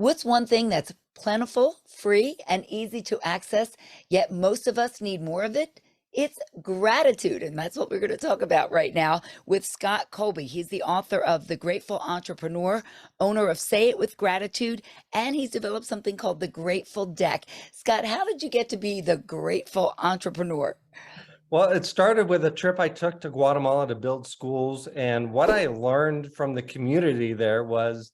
What's one thing that's plentiful, free, and easy to access, yet most of us need more of it? It's gratitude. And that's what we're going to talk about right now with Scott Colby. He's the author of The Grateful Entrepreneur, owner of Say It with Gratitude, and he's developed something called the Grateful Deck. Scott, how did you get to be the grateful entrepreneur? Well, it started with a trip I took to Guatemala to build schools. And what I learned from the community there was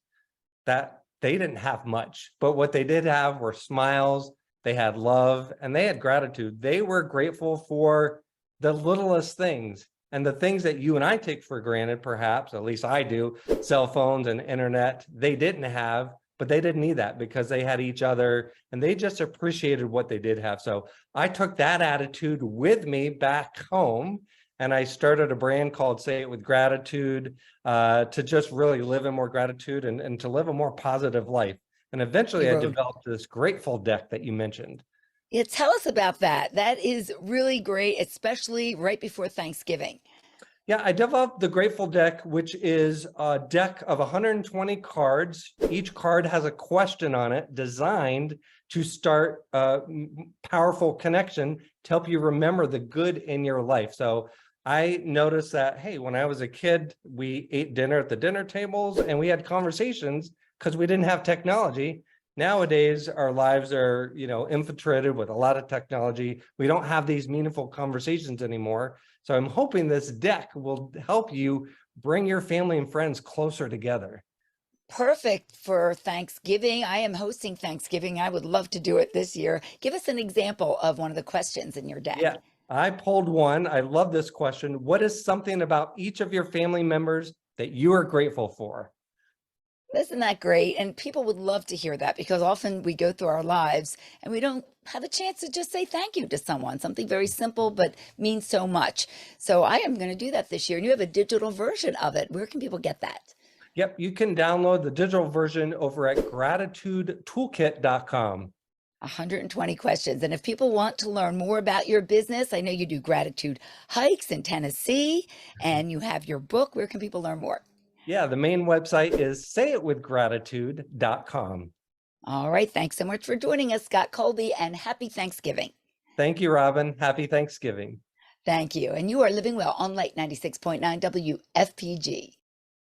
that they didn't have much, but what they did have were smiles, they had love, and they had gratitude. They were grateful for the littlest things and the things that you and I take for granted, perhaps, at least I do, cell phones and internet, they didn't have, but they didn't need that because they had each other and they just appreciated what they did have. So I took that attitude with me back home and I started a brand called Say It with Gratitude to just really live in more gratitude and to live a more positive life. And eventually You I wrote, developed this Grateful Deck that you mentioned. yeah, tell us about that. That is really great, especially right before Thanksgiving. Yeah, I developed the Grateful Deck, which is a deck of 120 cards. Each card has a question on it designed to start a powerful connection to help you remember the good in your life. So I noticed that, hey, when I was a kid, we ate dinner at the dinner tables and we had conversations because we didn't have technology. Nowadays, our lives are, infiltrated with a lot of technology. We don't have these meaningful conversations anymore. So I'm hoping this deck will help you bring your family and friends closer together. Perfect for Thanksgiving. I am hosting Thanksgiving. I would love to do it this year. Give us an example of one of the questions in your Yeah, deck. I pulled one. I love this question. What is something about each of your family members that you are grateful for? Isn't that great? And people would love to hear that because often we go through our lives and we don't have a chance to just say thank you to someone, something very simple but means so much. So I am going to do that this year. And you have a digital version of it. Where can people get that? Yep, you can download the digital version over at gratitudetoolkit.com. 120 questions. And if people want to learn more about your business, I know you do gratitude hikes in Tennessee and you have your book. Where can people learn more? Yeah, the main website is sayitwithgratitude.com. All right. Thanks so much for joining us, Scott Colby, and happy Thanksgiving. Thank you, Robin. Happy Thanksgiving. Thank you. And you are living well on Light 96.9 WFPG.